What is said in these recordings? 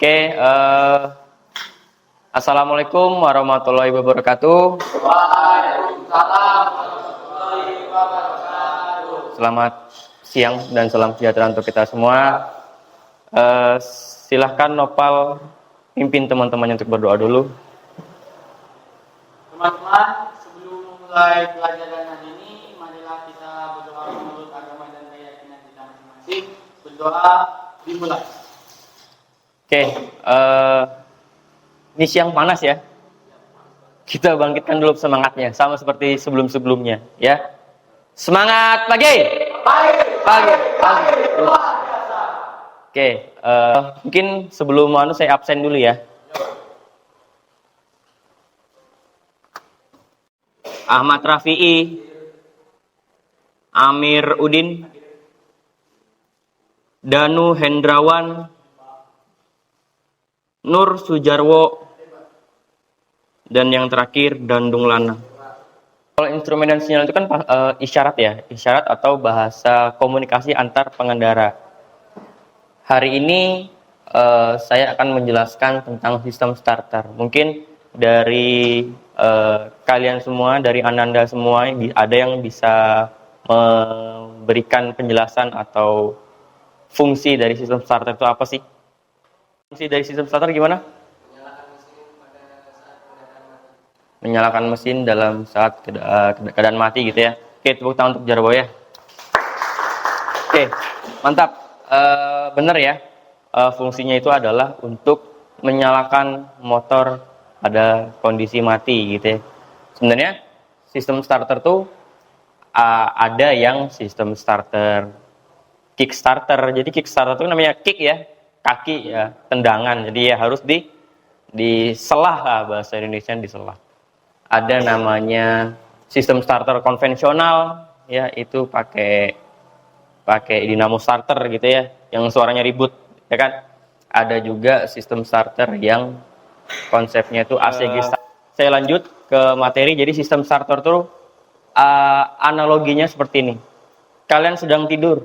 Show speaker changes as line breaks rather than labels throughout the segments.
Oke, Assalamualaikum warahmatullahi wabarakatuh.
Waalaikumsalam warahmatullahi wabarakatuh.
Selamat siang dan salam sejahtera untuk kita semua. Silahkan Nopal pimpin teman-temannya untuk berdoa dulu.
Teman-teman, sebelum memulai pelajaran hari ini, marilah kita berdoa menurut agama dan keyakinan kita masing-masing. Berdoa dimulai.
Oke, ini siang panas ya. Kita bangkitkan dulu semangatnya, sama seperti sebelum-sebelumnya, ya. Semangat pagi. Pagi. Oke, mungkin sebelum saya absen dulu ya. Ahmad Rafi'i, Amir Udin, Danu Hendrawan, Nur Sujarwo, dan yang terakhir Dandung Lana. Kalau instrumen dan sinyal itu kan isyarat ya, isyarat atau bahasa komunikasi antar pengendara. Hari ini saya akan menjelaskan tentang sistem starter. Mungkin dari kalian semua, dari Ananda semua, ada yang bisa memberikan penjelasan atau fungsi dari sistem starter itu apa sih? Fungsi dari sistem starter gimana? Menyalakan mesin dalam saat keadaan mati gitu ya. Oke, tepuk tangan untuk Jarwo ya. Oke, mantap. Bener ya. Fungsinya itu adalah untuk menyalakan motor pada kondisi mati gitu ya. Sebenarnya sistem starter tuh ada yang sistem starter kick starter. Jadi kick starter itu namanya kick ya, kaki ya, tendangan. Jadi ya harus diselah lah, bahasa Indonesia diselah. Ada namanya sistem starter konvensional ya, itu pakai dinamo starter gitu ya, yang suaranya ribut ya kan. Ada juga sistem starter yang konsepnya itu ACG starter. Saya lanjut ke materi. Jadi sistem starter tuh analoginya seperti ini. Kalian sedang tidur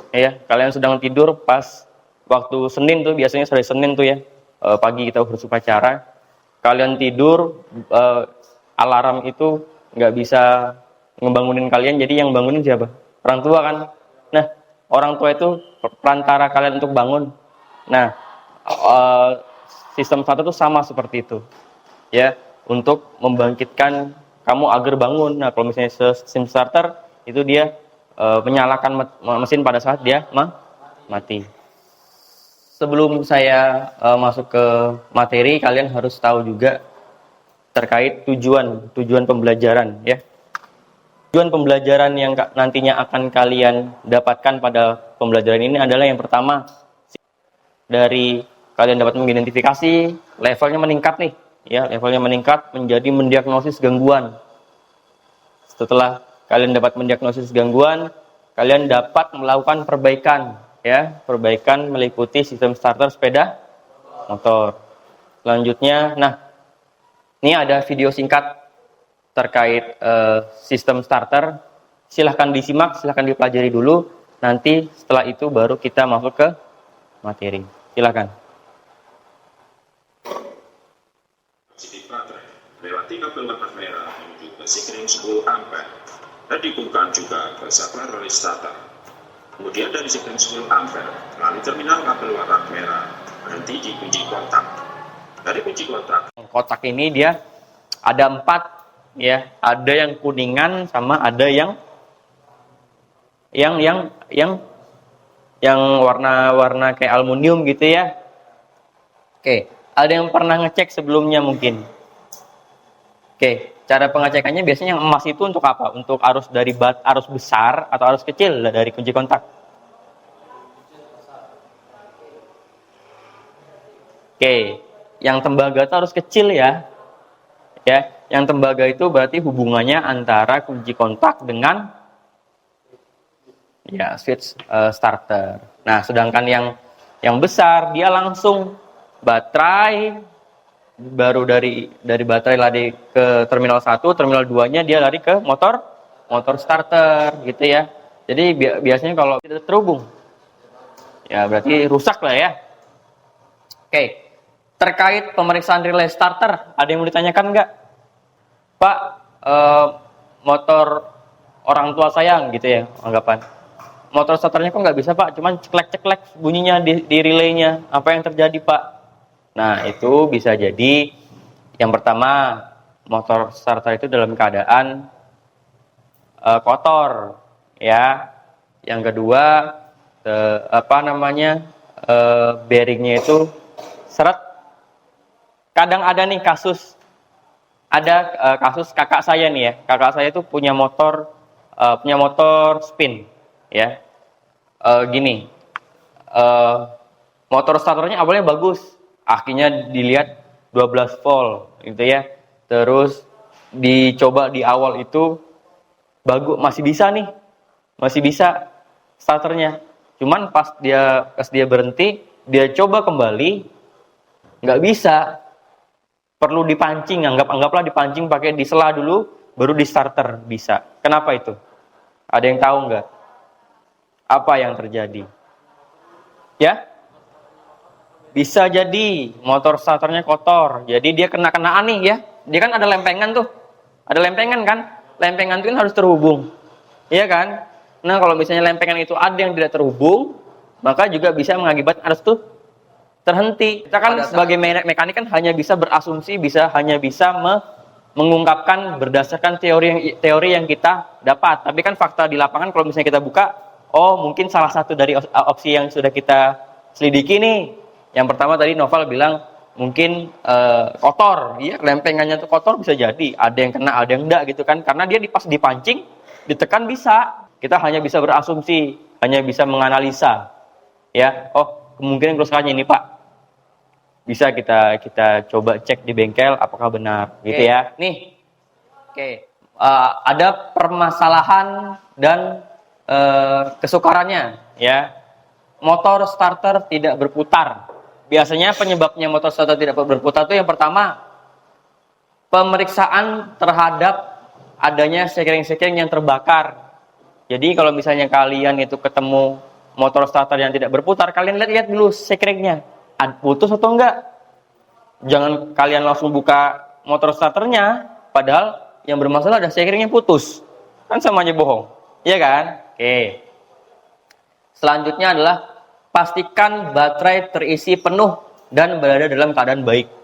ya, kalian sedang tidur pas waktu Senin tuh, biasanya sore Senin tuh ya, pagi kita bersupacara, kalian tidur, alarm itu nggak bisa ngebangunin kalian, jadi yang bangunin siapa? Orang tua kan. Nah, orang tua itu perantara kalian untuk bangun. Nah, sistem starter itu sama seperti itu ya, untuk membangkitkan kamu agar bangun. Nah, kalau misalnya sistem starter itu dia menyalakan mesin pada saat dia mati. Sebelum saya masuk ke materi, kalian harus tahu juga terkait tujuan pembelajaran ya. Tujuan pembelajaran yang nantinya akan kalian dapatkan pada pembelajaran ini adalah yang pertama, dari kalian dapat mengidentifikasi, levelnya meningkat nih ya, levelnya meningkat menjadi mendiagnosis gangguan. Setelah kalian dapat mendiagnosis gangguan, kalian dapat melakukan perbaikan ya, perbaikan meliputi sistem starter sepeda motor. Selanjutnya, nah ini ada video singkat terkait sistem starter. Silahkan disimak, silahkan dipelajari dulu. Nanti setelah itu baru kita masuk ke materi. Silahkan.
Baterai melewati kabel warna merah menuju ke sikring 10 ampere dan dihubungkan juga ke saklar relay starter. Kemudian dari sikring 10 ampere melalui terminal kabel warna merah berhenti di kunci kontak. Dari kunci kontak,
kotak ini dia ada 4 ya, ada yang kuningan sama ada yang warna-warna kayak aluminium gitu ya. Oke, ada yang pernah ngecek sebelumnya mungkin? Oke, cara pengecekannya biasanya yang emas itu untuk apa? Untuk arus arus besar atau arus kecil dari kunci kontak? Oke, yang tembaga itu arus kecil ya. Ya, yang tembaga itu berarti hubungannya antara kunci kontak dengan ya switch starter. Nah, sedangkan yang besar dia langsung baterai, baru dari baterai lari ke terminal 1, terminal 2-nya dia lari ke motor starter gitu ya. Jadi biasanya kalau tidak terhubung ya berarti rusak lah ya. Oke, terkait pemeriksaan relay starter, ada yang mau ditanyakan nggak? Pak, motor orang tua saya gitu ya, anggapan. Motor starternya kok nggak bisa Pak, cuman ceklek-ceklek bunyinya di relaynya. Apa yang terjadi Pak? Nah, itu bisa jadi yang pertama, motor starter itu dalam keadaan kotor, ya. Yang kedua, bearingnya itu seret. Kadang ada nih kasus, kasus kakak saya nih ya. Kakak saya itu punya motor spin, ya. Gini, motor starternya awalnya bagus, akhirnya dilihat 12 volt, gitu ya. Terus dicoba di awal itu bagus, masih bisa starternya. Cuman pas dia berhenti, dia coba kembali, nggak bisa. Perlu dipancing, anggaplah dipancing pakai disela dulu, baru di starter bisa. Kenapa itu? Ada yang tahu nggak? Apa yang terjadi? Ya? Bisa jadi motor starternya kotor. Jadi dia kena-kenaan nih ya. Dia kan ada lempengan tuh. Ada lempengan kan? Lempengan itu kan harus terhubung. Iya kan? Nah, kalau misalnya lempengan itu ada yang tidak terhubung, maka juga bisa mengakibatkan arus tuh terhenti. Kita kan sebagai mekanik kan hanya bisa berasumsi, hanya bisa mengungkapkan berdasarkan teori yang kita dapat. Tapi kan fakta di lapangan kalau misalnya kita buka, oh mungkin salah satu dari opsi yang sudah kita selidiki nih. Yang pertama tadi Noval bilang mungkin kotor, iya lempengannya tuh kotor bisa jadi. Ada yang kena, ada yang enggak gitu kan? Karena dia pas dipancing, ditekan bisa. Kita hanya bisa berasumsi, hanya bisa menganalisa. Ya, oh kemungkinan kerusakannya ini Pak. Bisa kita coba cek di bengkel apakah benar, gitu ya. Nih, ada permasalahan dan kesukarannya, ya. Motor starter tidak berputar. Biasanya penyebabnya motor starter tidak berputar itu yang pertama, pemeriksaan terhadap adanya sekring-sekring yang terbakar. Jadi kalau misalnya kalian itu ketemu motor starter yang tidak berputar, kalian lihat dulu sekringnya, putus atau enggak. Jangan kalian langsung buka motor starternya, padahal yang bermasalah ada sekringnya putus. Kan sama aja bohong, iya kan? Oke. Selanjutnya adalah pastikan baterai terisi penuh dan berada dalam keadaan baik.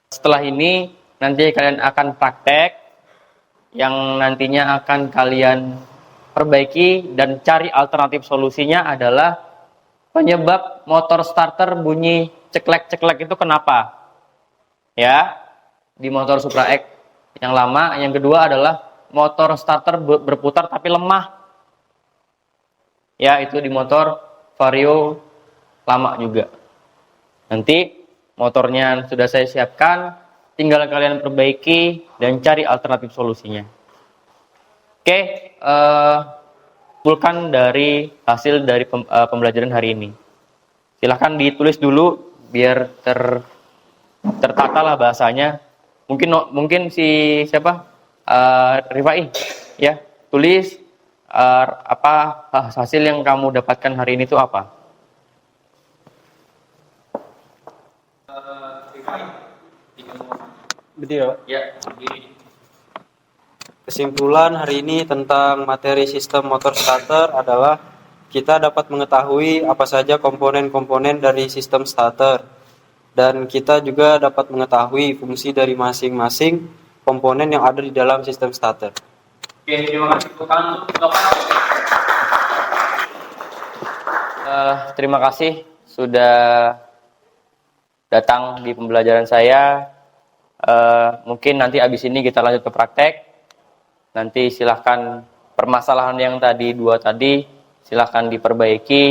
Setelah ini nanti kalian akan praktek yang nantinya akan kalian perbaiki dan cari alternatif solusinya adalah penyebab motor starter bunyi ceklek-ceklek itu kenapa? Ya, di motor Supra X yang lama. Yang kedua adalah motor starter berputar tapi lemah. Ya, itu di motor Vario lama juga. Nanti motornya sudah saya siapkan, tinggal kalian perbaiki dan cari alternatif solusinya. Oke, simpulkan dari hasil dari pembelajaran hari ini. Silahkan ditulis dulu biar tertata lah bahasanya. Mungkin si siapa Rifai ya, tulis apa hasil yang kamu dapatkan hari ini itu apa?
Video.
Ya.
Kesimpulan hari ini tentang materi sistem motor starter adalah kita dapat mengetahui apa saja komponen-komponen dari sistem starter, dan kita juga dapat mengetahui fungsi dari masing-masing komponen yang ada di dalam sistem starter.
Oke, terima kasih
Terima kasih sudah datang di pembelajaran saya. Mungkin nanti abis ini kita lanjut ke praktek. Nanti silahkan permasalahan yang dua tadi silahkan diperbaiki,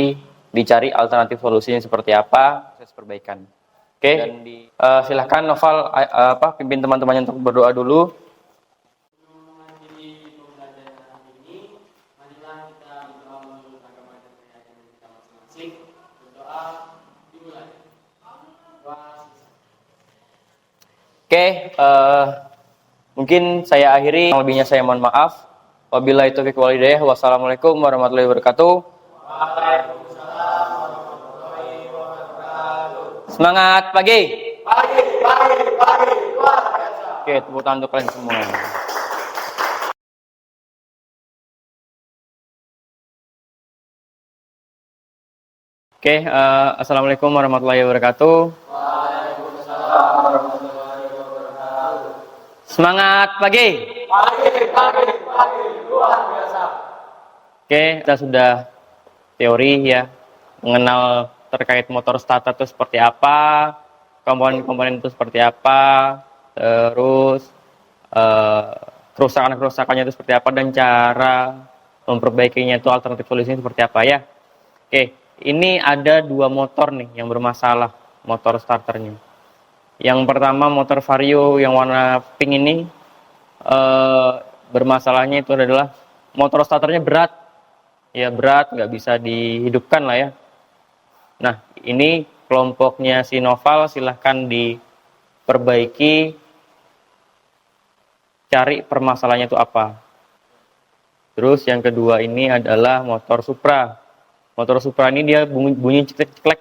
dicari alternatif solusinya seperti apa, proses perbaikan. Oke. Silahkan Noval pimpin teman-temannya untuk berdoa dulu.
Mengakhiri pembelajaran hari ini, marilah kita berdoa masing-masing. Berdoa dimulai.
Oke, mungkin saya akhiri. Yang lebihnya saya mohon maaf. Wabillahi taufiq wal hidayah. Wassalamualaikum warahmatullahi wabarakatuh.
Waalaikumsalam warahmatullahi wabarakatuh.
Semangat pagi.
Pagi, luar biasa.
Oke, tepuk tangan untuk kalian semua. Oke, assalamualaikum warahmatullahi wabarakatuh.
Waalaikumsalam warahmatullahi wabarakatuh.
Semangat pagi.
Pagi, luar biasa.
Oke, kita sudah teori ya, mengenal terkait motor starter itu seperti apa, komponen-komponen itu seperti apa, terus kerusakan-kerusakannya itu seperti apa, dan cara memperbaikinya itu alternatif solusinya seperti apa ya. Oke, ini ada dua motor nih yang bermasalah, motor starternya. Yang pertama motor Vario yang warna pink ini, bermasalahnya itu adalah motor starternya berat. Ya berat, nggak bisa dihidupkan lah ya. Nah, ini kelompoknya si Noval silahkan diperbaiki, cari permasalahannya itu apa. Terus yang kedua ini adalah motor Supra. Motor Supra ini dia bunyi ceklek-ceklek,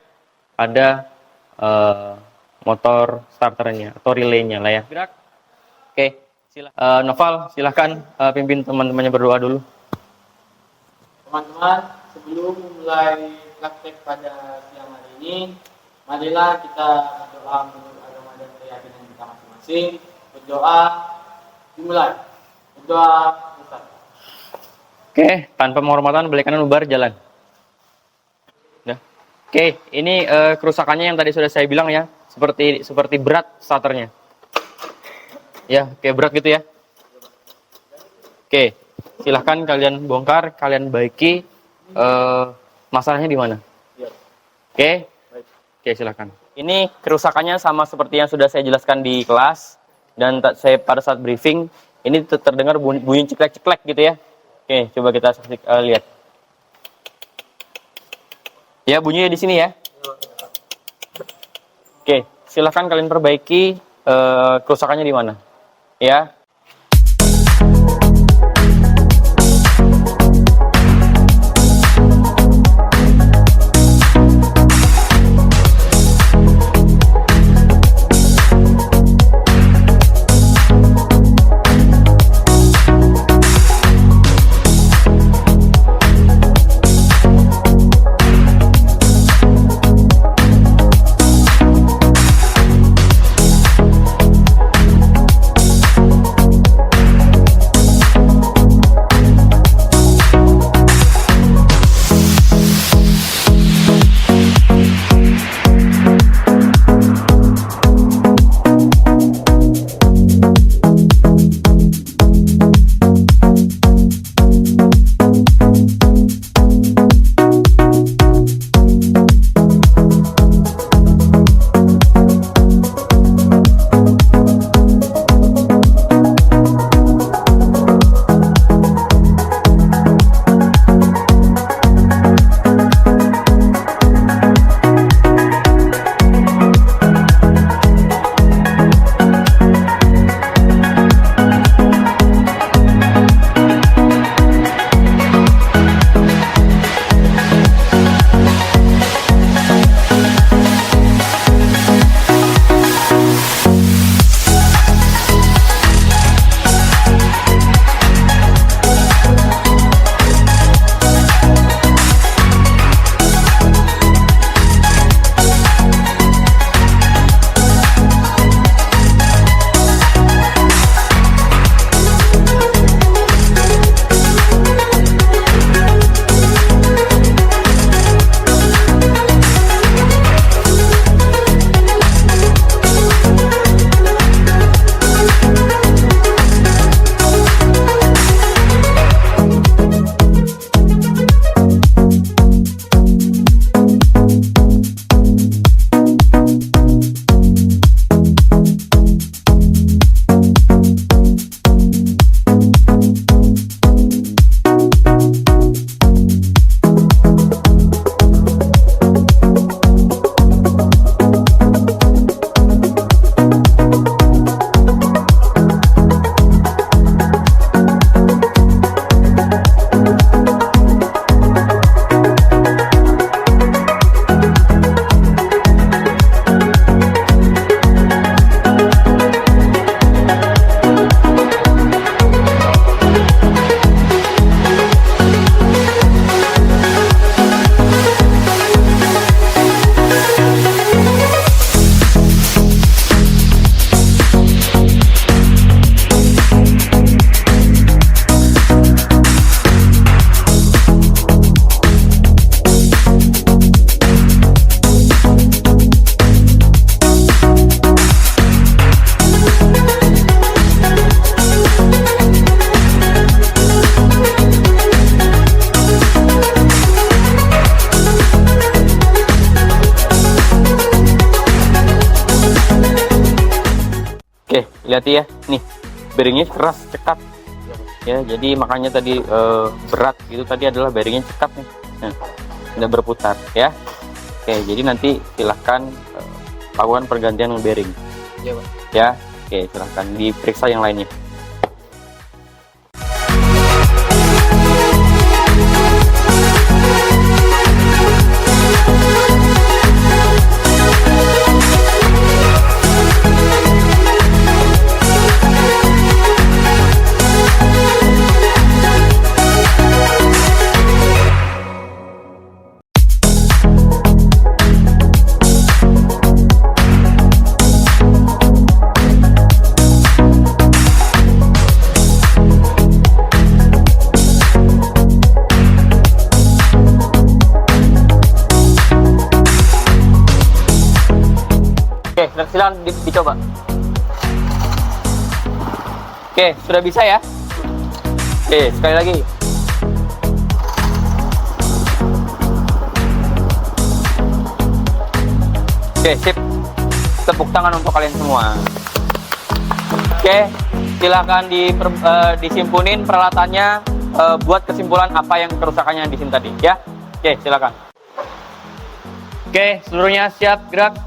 ada motor starternya atau relaynya lah ya. Oke, Noval silahkan pimpin teman-temannya berdoa dulu.
Teman-teman, sebelum memulai praktek pada siang hari ini, marilah kita berdoa menurut agama dan keyakinan kita masing-masing. Berdoa dimulai. Berdoa Ustaz.
Oke, tanpa penghormatan balik kanan ubar jalan. Ya. Oke, ini kerusakannya yang tadi sudah saya bilang ya, seperti berat starternya. Ya, kayak berat gitu ya. Oke, silahkan kalian bongkar, kalian baiki. Masalahnya di mana? Oke, oke silahkan. Ini kerusakannya sama seperti yang sudah saya jelaskan di kelas, dan saya pada saat briefing ini terdengar bunyi ceklek-ceklek gitu ya. Oke, coba kita lihat. Ya, bunyinya di sini ya. Oke, silahkan kalian perbaiki kerusakannya di mana. Ya. hati-hati ya. Nih, bearingnya keras, cekat. Ya, jadi makanya tadi berat itu tadi adalah bearingnya cekat nih. Nah, tidak berputar ya. Oke, jadi nanti silahkan lakukan pergantian bearing.
Iya, Pak.
Ya, oke, silahkan diperiksa yang lainnya. Oke, silakan dicoba. Oke, sudah bisa ya? Oke, sekali lagi. Oke, sip. Tepuk tangan untuk kalian semua. Oke, silakan disimpunin peralatannya, buat kesimpulan apa yang kerusakannya di sini tadi ya. Oke, silakan. Oke, seluruhnya siap, gerak.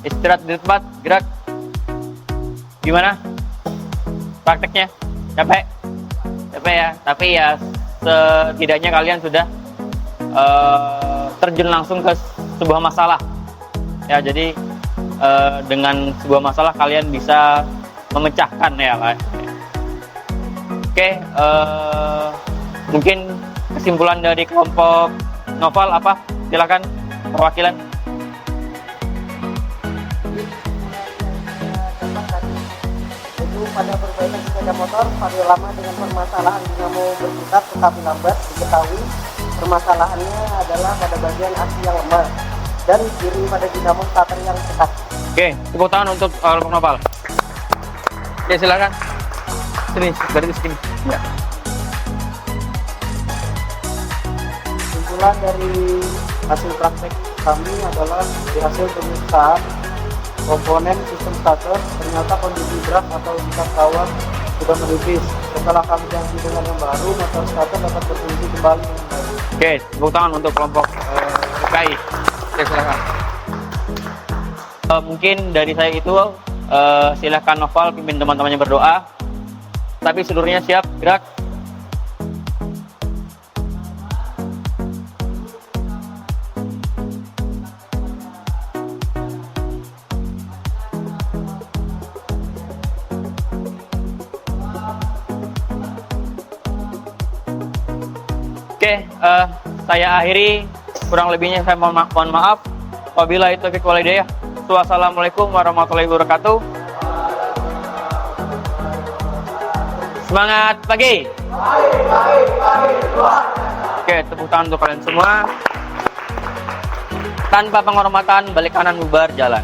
Istirahat di tempat, gerak. Gimana prakteknya? Capek? Capek ya, tapi ya setidaknya kalian sudah terjun langsung ke sebuah masalah ya. Jadi dengan sebuah masalah kalian bisa memecahkan ya kan. Oke, mungkin kesimpulan dari kelompok Noval apa? Silakan perwakilan.
Pada perbaikan sepeda motor vario lama dengan permasalahan dinamo berputar tetapi lambat diketahui permasalahannya adalah pada bagian aki yang lemah dan kiri pada dinamo starter yang ketat.
Oke, tepuk tangan untuk kelompok Noval. Oke, silakan. Sini, dari sini. Ya.
Kesimpulan dari hasil praktek kami adalah dari hasil pemeriksaan komponen sistem starter ternyata kondisi berat atau tingkat kawat sudah menipis. Setelah kami ganti dengan yang baru, motor starter dapat berfungsi kembali dengan baik.
Oke, tepuk tangan untuk kelompok UKI. Oke, silakan. Mungkin dari saya itu silakan Noval pimpin teman-temannya berdoa. Tapi seluruhnya siap, gerak. Oke, saya akhiri. Kurang lebihnya saya mohon maaf. Wabillahi taufiq wal hidayah. Wassalamualaikum warahmatullahi wabarakatuh. Semangat pagi. Oke, tepuk tangan untuk kalian semua. Tanpa penghormatan, balik kanan bubar jalan.